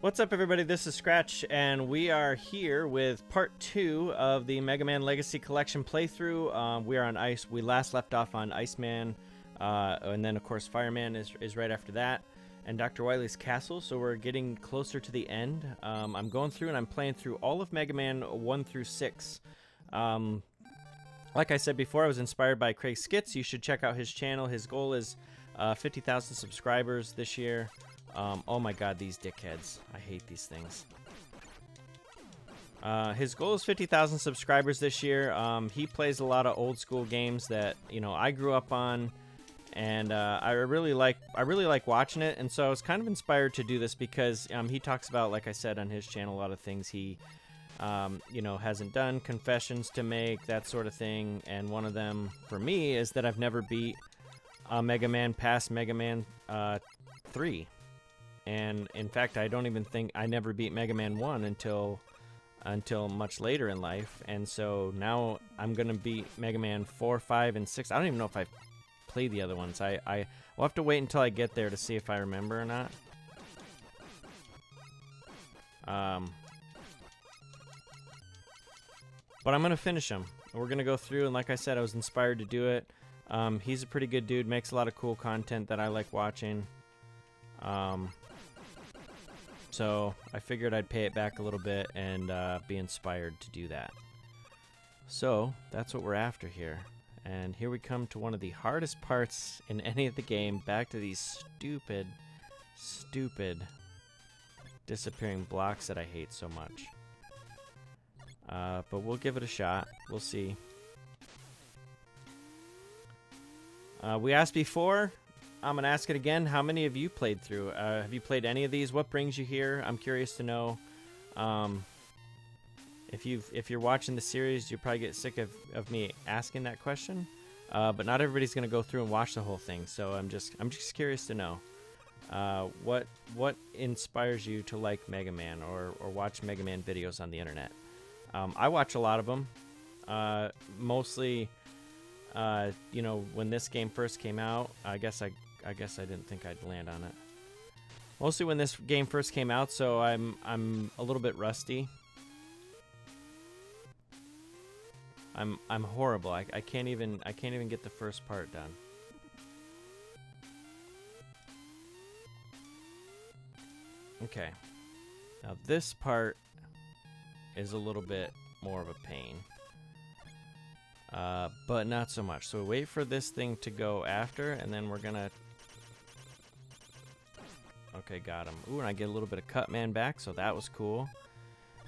What's up, everybody? This is Scratch, and we are here with part 2 of the Mega Man Legacy Collection playthrough. We are on Ice. We last left off on Iceman, and then, of course, Fireman is right after that, and Dr. Wily's Castle, so we're getting closer to the end. I'm going through, and I'm playing through all of Mega Man 1 through 6. Like I said before, I was inspired by Craig Skitz. You should check out his channel. His goal is 50,000 subscribers this year. Oh my god, these dickheads. I hate these things. His goal is 50,000 subscribers this year. He plays a lot of old school games that, you know, I grew up on, and I really like watching it, and so I was kind of inspired to do this because he talks about, like I said on his channel, a lot of things he you know, hasn't done, confessions to make, that sort of thing, and one of them for me is that I've never beat Mega Man past Mega Man 3. And in fact, I don't even think I never beat Mega Man 1 until much later in life. And so now I'm gonna beat Mega Man 4, 5, and 6. I don't even know if I've played the other ones. I will have to wait until I get there to see if I remember or not. But I'm gonna finish them. We're gonna go through, and like I said, I was inspired to do it. He's a pretty good dude, makes a lot of cool content that I like watching. So I figured I'd pay it back a little bit and be inspired to do that. So that's what we're after here. And here we come to one of the hardest parts in any of the game. Back to these stupid, stupid disappearing blocks that I hate so much. But we'll give it a shot. We'll see. We asked before. I'm going to ask it again. How many of you played through? Have you played any of these? What brings you here? I'm curious to know. If you're watching the series, you probably get sick of me asking that question. But not everybody's going to go through and watch the whole thing. So I'm just curious to know. What inspires you to like Mega Man or watch Mega Man videos on the internet? I watch a lot of them. Mostly, you know, when this game first came out, I guess I didn't think I'd land on it. Mostly when this game first came out, so I'm a little bit rusty. I'm horrible. I can't even get the first part done. Okay. Now this part is a little bit more of a pain. But not so much. So wait for this thing to go after, and then we're gonna... Okay, got him. Ooh, and I get a little bit of Cut Man back, so that was cool.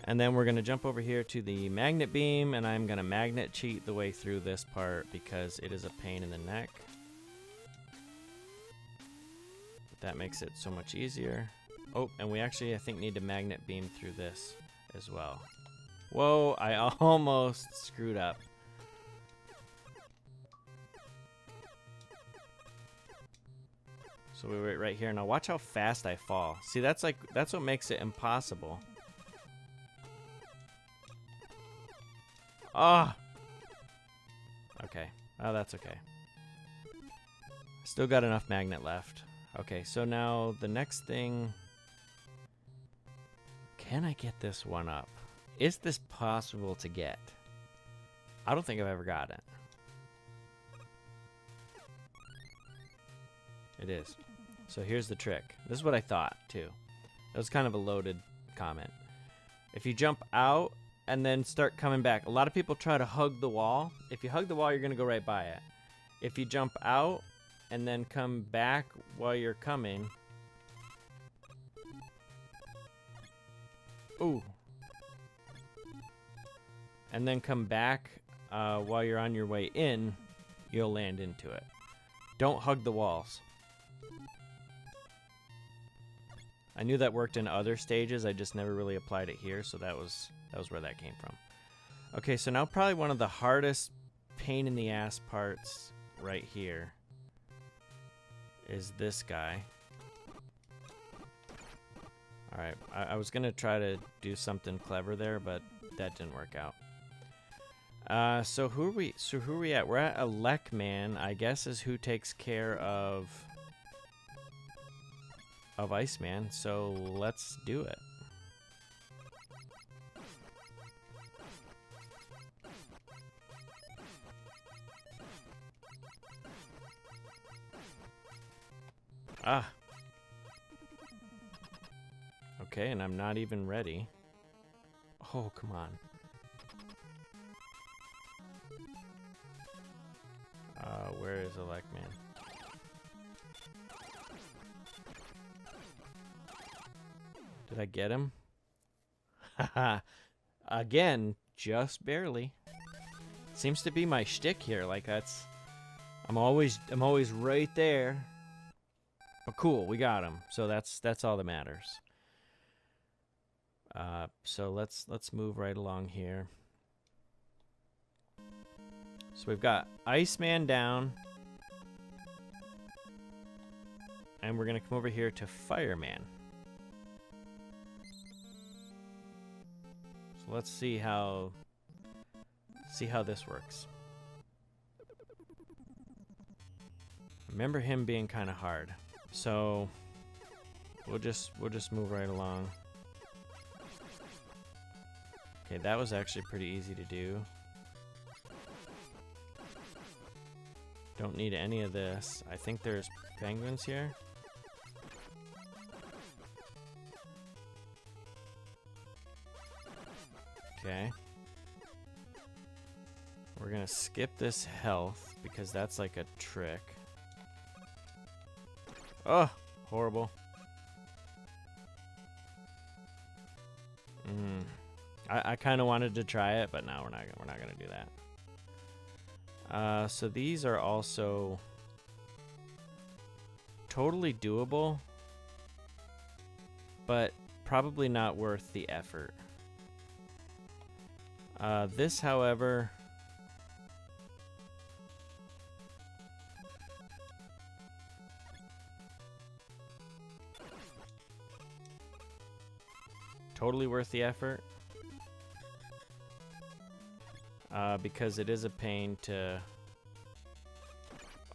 And then we're gonna jump over here to the magnet beam, and I'm gonna magnet cheat the way through this part because it is a pain in the neck. But that makes it so much easier. Oh, and we actually, I think, need to magnet beam through this as well. Whoa, I almost screwed up. So we wait right here. Now watch how fast I fall. See, that's what makes it impossible. Ah! Oh. Okay. Oh, that's okay. Still got enough magnet left. Okay, so now the next thing... Can I get this one up? Is this possible to get? I don't think I've ever got it. It is. So here's the trick. This is what I thought, too. That was kind of a loaded comment. If you jump out and then start coming back, a lot of people try to hug the wall. If you hug the wall, you're going to go right by it. If you jump out and then come back while you're coming... Ooh. And then come back while you're on your way in, you'll land into it. Don't hug the walls. I knew that worked in other stages, I just never really applied it here, so that was where that came from. Okay, so now probably one of the hardest pain in the ass parts right here is this guy. Alright, I was gonna try to do something clever there, but that didn't work out. So who are we at? We're at Elec Man, I guess, is who takes care of of Iceman, so let's do it. Ah. Okay, and I'm not even ready. Oh, come on. Where is Elecman? Did I get him? Haha. Again, just barely. Seems to be my shtick here. Like that's, I'm always right there. But cool, we got him. So that's all that matters. So let's move right along here. So we've got Iceman down. And we're gonna come over here to Fireman. So let's see how this works. Remember him being kind of hard. So we'll just move right along. Okay, that was actually pretty easy to do. Don't need any of this. I think there's penguins here. Okay. We're gonna skip this health because that's like a trick. Oh, horrible. I kind of wanted to try it, but no, we're not gonna do that. So these are also totally doable, but probably not worth the effort. This, however, totally worth the effort. Because it is a pain to...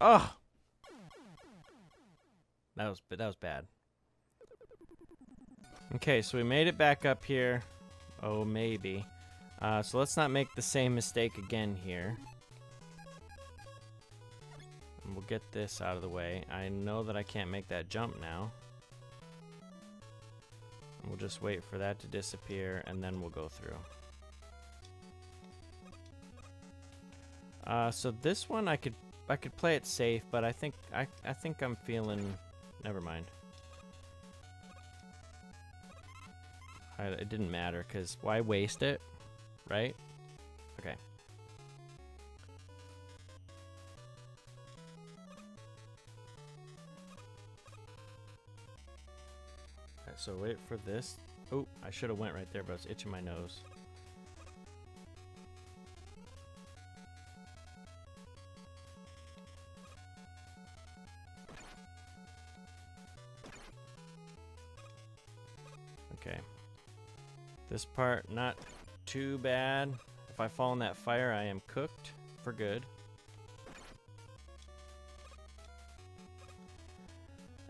Oh! That was bad. Okay, so we made it back up here. Oh, maybe. So let's not make the same mistake again here. And we'll get this out of the way. I know that I can't make that jump now. We'll just wait for that to disappear, and then we'll go through. So this one I could play it safe, but I think I'm feeling. Never mind. It didn't matter, cause why waste it, right? Okay. Alright, so wait for this. Oh, I should have went right there, but I was itching my nose. Okay. This part, not too bad. If I fall in that fire, I am cooked for good.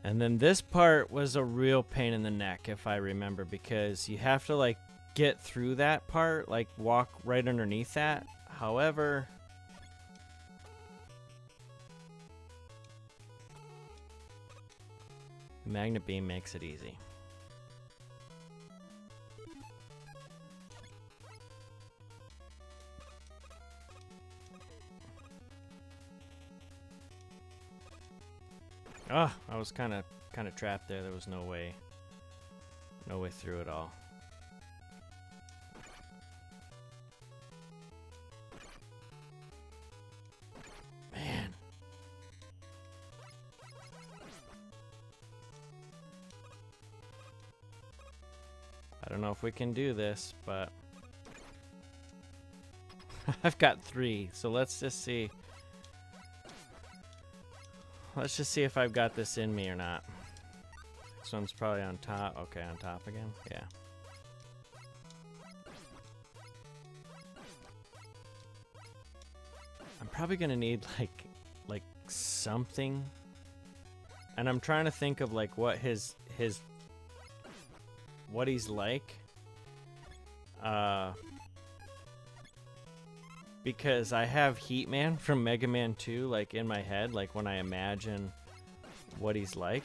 And then this part was a real pain in the neck, if I remember, because you have to, like, get through that part, like, walk right underneath that. However... the magnet beam makes it easy. Oh, I was kind of trapped there. There was no way through it all. Man. I don't know if we can do this, but I've got 3, so let's just see. Let's just see if I've got this in me or not. This one's probably on top. Okay, on top again? Yeah. I'm probably gonna need like something. And I'm trying to think of like what his what he's like. Because I have Heat Man from Mega Man 2 like in my head, like when I imagine what he's like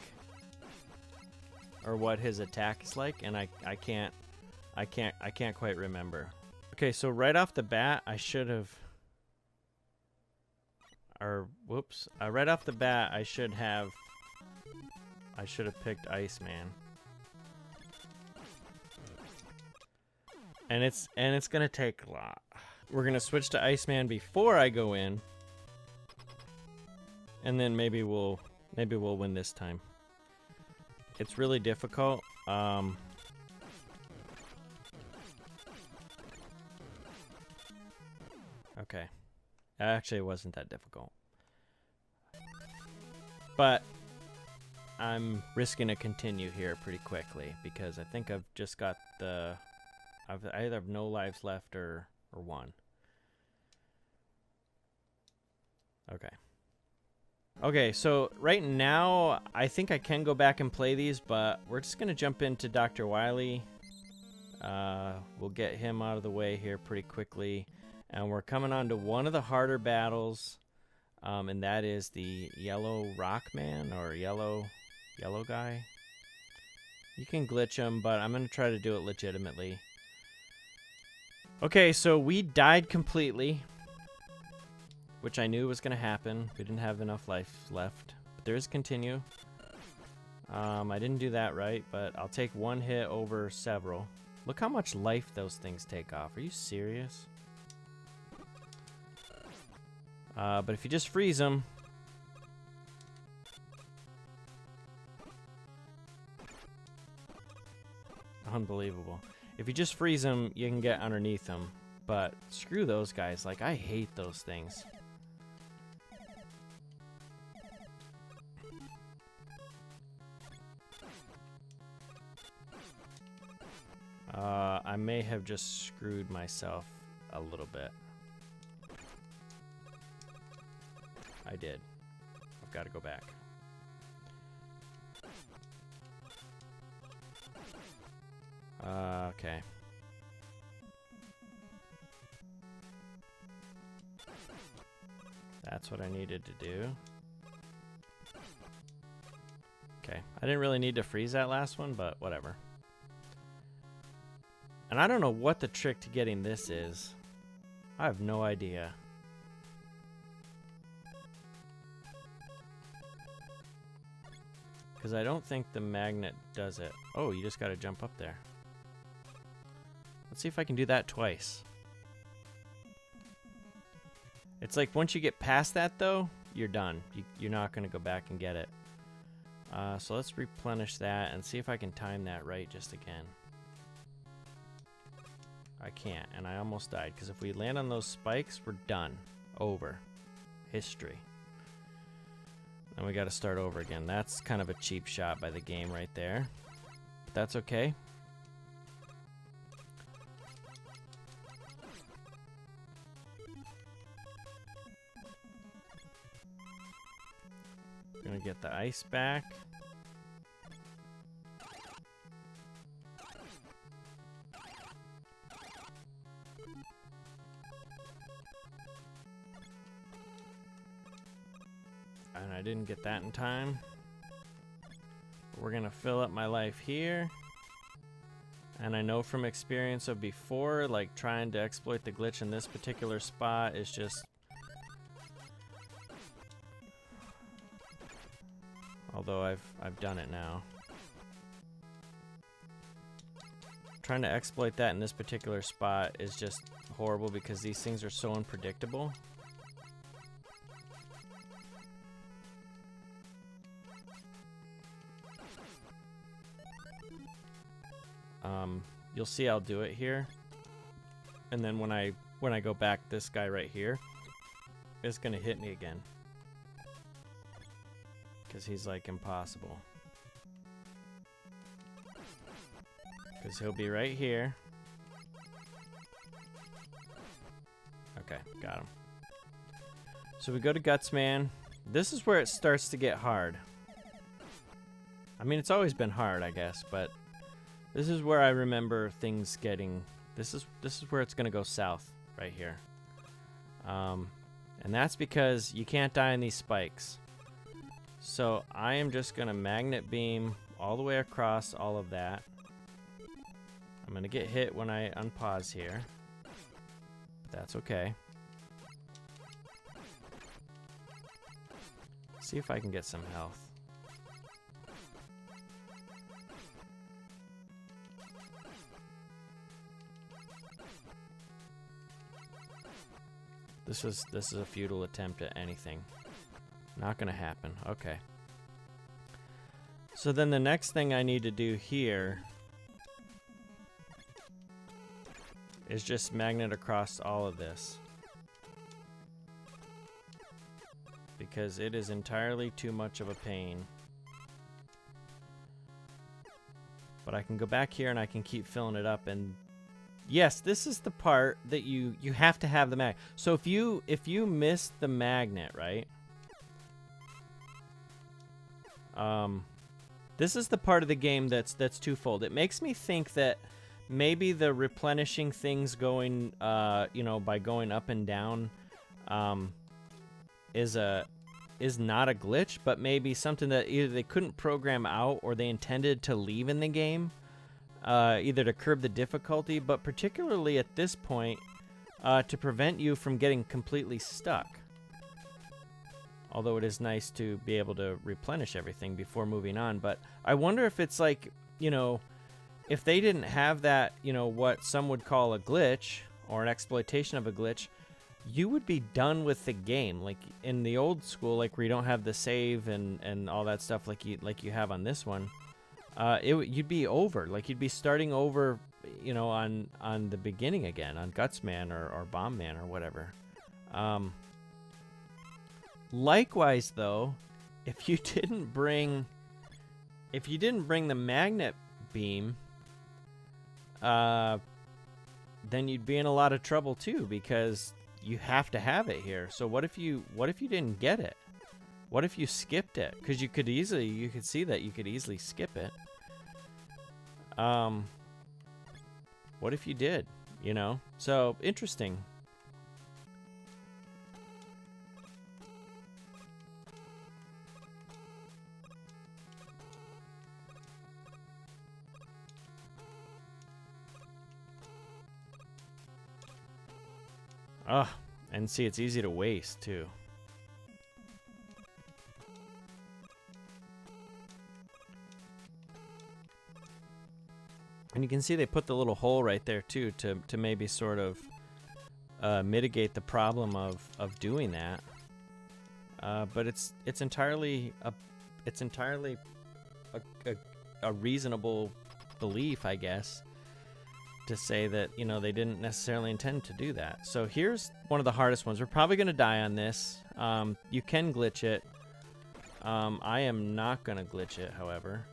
or what his attack is like, and I can't quite remember. Okay, so right off the bat, I should have right off the bat, I should have picked Iceman. And it's gonna take a lot. We're gonna switch to Iceman before I go in, and then maybe we'll win this time. It's really difficult. Okay. Actually, it wasn't that difficult. But I'm risking to continue here pretty quickly because I think I've just got I either have no lives left or one. Okay. Okay, so right now I think I can go back and play these, but we're just gonna jump into Dr. Wily. We'll get him out of the way here pretty quickly. And we're coming on to one of the harder battles, and that is the Yellow Rock Man, or Yellow Guy. You can glitch him, but I'm going to try to do it legitimately. Okay, so we died completely, which I knew was going to happen. We didn't have enough life left, but there is continue. I didn't do that right, but I'll take one hit over several. Look how much life those things take off. Are you serious? But if you just freeze them, unbelievable. If you just freeze them, you can get underneath them. But screw those guys. Like, I hate those things. I may have just screwed myself a little bit. I did. I've got to go back. Okay. That's what I needed to do. Okay. I didn't really need to freeze that last one, but whatever. And I don't know what the trick to getting this is. I have no idea. Because I don't think the magnet does it. Oh, you just got to jump up there. Let's see if I can do that twice. It's like once you get past that, though, you're done. You're not going to go back and get it. So let's replenish that and see if I can time that right just again. I can't, and I almost died, because if we land on those spikes, we're done. Over. History. And we got to start over again. That's kind of a cheap shot by the game right there. But that's okay. We're going to get the ice back. And I didn't get that in time. We're gonna fill up my life here. And I know from experience of before, like trying to exploit the glitch in this particular spot is just... Although I've done it now. Trying to exploit that in this particular spot is just horrible because these things are so unpredictable. You'll see I'll do it here, and then when I go back, this guy right here is gonna hit me again because he's like impossible, because he'll be right here. Okay, got him. So we go to Guts Man. This is where it starts to get hard. I mean, it's always been hard, I guess, but this is where I remember things getting... This is where it's going to go south, right here. And that's because you can't die in these spikes. So I am just going to magnet beam all the way across all of that. I'm going to get hit when I unpause here. But that's okay. See if I can get some health. This is a futile attempt at anything. Not gonna happen. Okay. So then the next thing I need to do here is just magnet across all of this. Because it is entirely too much of a pain. But I can go back here and I can keep filling it up, and yes, this is the part that you have to have the mag. So if you miss the magnet, right? This is the part of the game that's twofold. It makes me think that maybe the replenishing things going by going up and down is not a glitch, but maybe something that either they couldn't program out or they intended to leave in the game. Either to curb the difficulty, but particularly at this point, to prevent you from getting completely stuck. Although it is nice to be able to replenish everything before moving on. But I wonder if it's like, if they didn't have that, what some would call a glitch or an exploitation of a glitch, you would be done with the game. Like in the old school, like where you don't have the save and all that stuff like you have on this one. You'd be over. Like you'd be starting over, on the beginning again, on Gutsman or Bombman or whatever. Likewise, though, if you didn't bring the magnet beam, then you'd be in a lot of trouble too, because you have to have it here. So what if you didn't get it? What if you skipped it? Because you could see that you could easily skip it. What if you did? So interesting. And see, it's easy to waste too. And you can see they put the little hole right there too to maybe sort of mitigate the problem of doing that. But it's entirely a reasonable belief, I guess, to say that they didn't necessarily intend to do that. So here's one of the hardest ones. We're probably gonna die on this. You can glitch it. I am not gonna glitch it, however.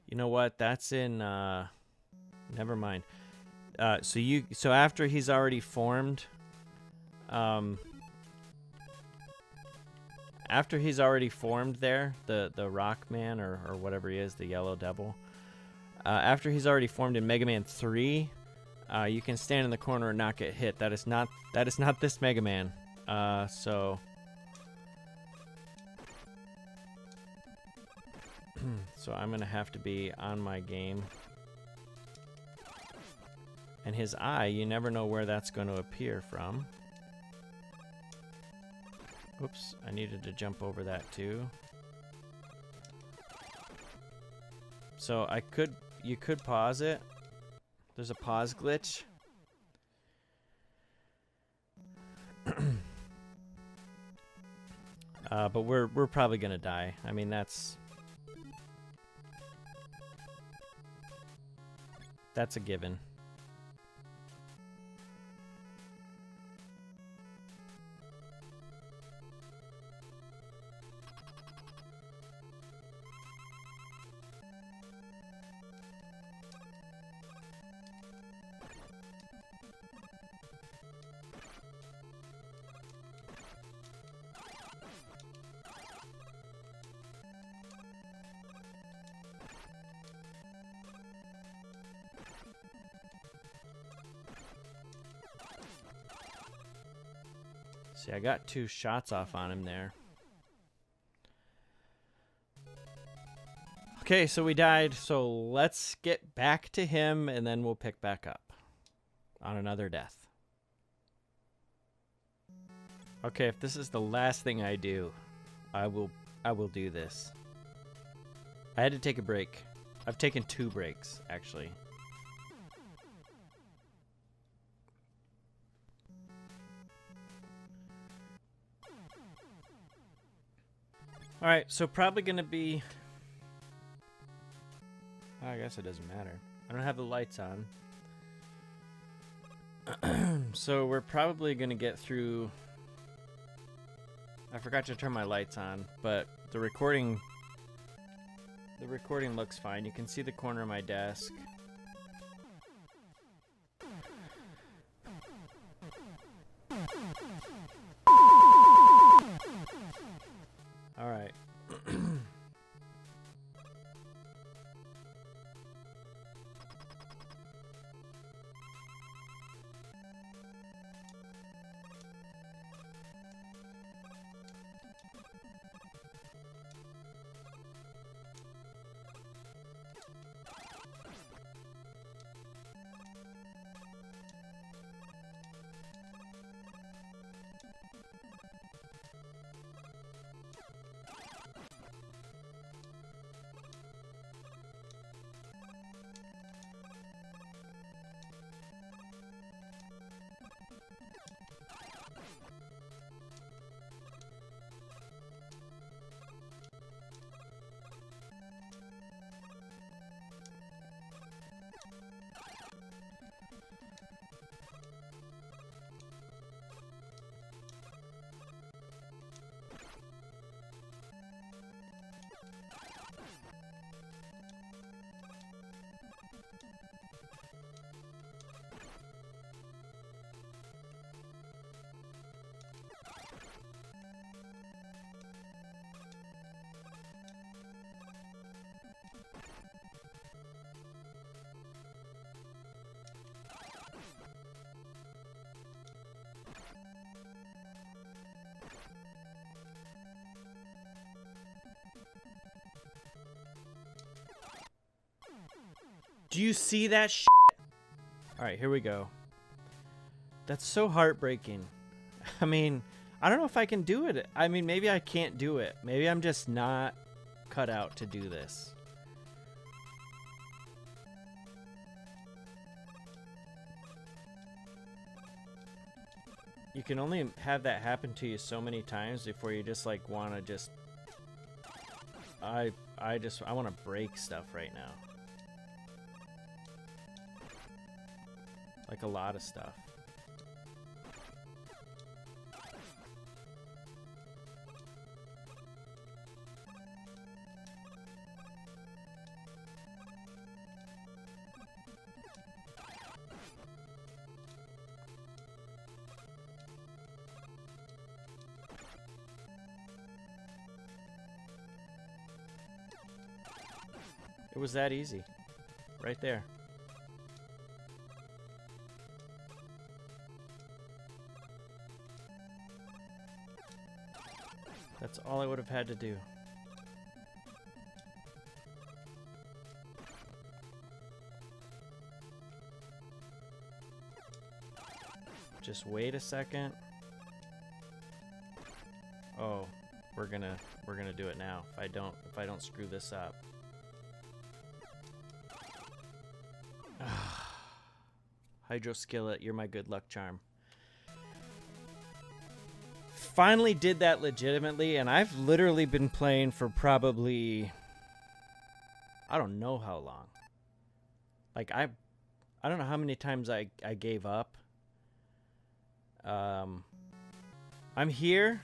You know what? That's in, never mind. So after he's already formed, there, the Rock Man or whatever he is, the Yellow Devil, after he's already formed in Mega Man 3, you can stand in the corner and not get hit. That is not this Mega Man. So I'm gonna have to be on my game. And his eye, you never know where that's going to appear from. Oops, I needed to jump over that too. So you could pause it. There's a pause glitch. But we're probably gonna die. I mean, that's a given. See, I got 2 shots off on him there. Okay, so we died. So let's get back to him, and then we'll pick back up on another death. Okay, if this is the last thing I do, I will do this. I had to take a break. I've taken 2 breaks, actually. All right, so probably gonna be. I guess it doesn't matter. I don't have the lights on. So we're probably gonna get through. I forgot to turn my lights on, but the recording looks fine. You can see the corner of my desk. All right. Do you see that shit? All right, here we go. That's so heartbreaking. I mean, I don't know if I can do it. I mean, maybe I can't do it. Maybe I'm just not cut out to do this. You can only have that happen to you so many times before you just like want to just I want to break stuff right now. Like a lot of stuff. It was that easy. Right there. That's all I would have had to do. Just wait a second. Oh, we're gonna do it now. If I don't screw this up. Hydro Skillet, you're my good luck charm. Finally did that legitimately, and I've literally been playing for probably I don't know how long. Like I don't know how many times I gave up. I'm here.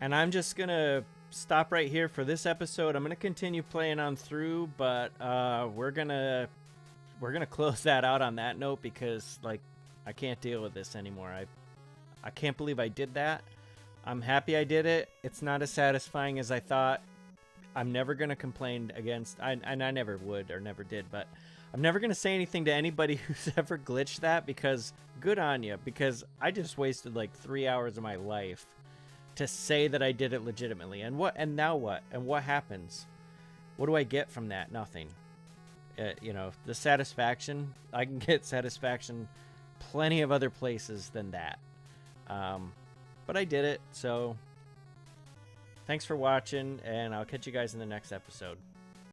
And I'm just gonna stop right here for this episode. I'm gonna continue playing on through, but we're gonna close that out on that note because like I can't deal with this anymore. I can't believe I did that. I'm happy I did it. It's not as satisfying as I thought. I'm never gonna complain against and I never would or never did, but I'm never going to say anything to anybody who's ever glitched that, because good on you, because I just wasted like 3 hours of my life to say that I did it legitimately. And now what? And what happens? What do I get from that? Nothing. You know, the satisfaction, I can get satisfaction plenty of other places than that. But I did it, so thanks for watching, and I'll catch you guys in the next episode.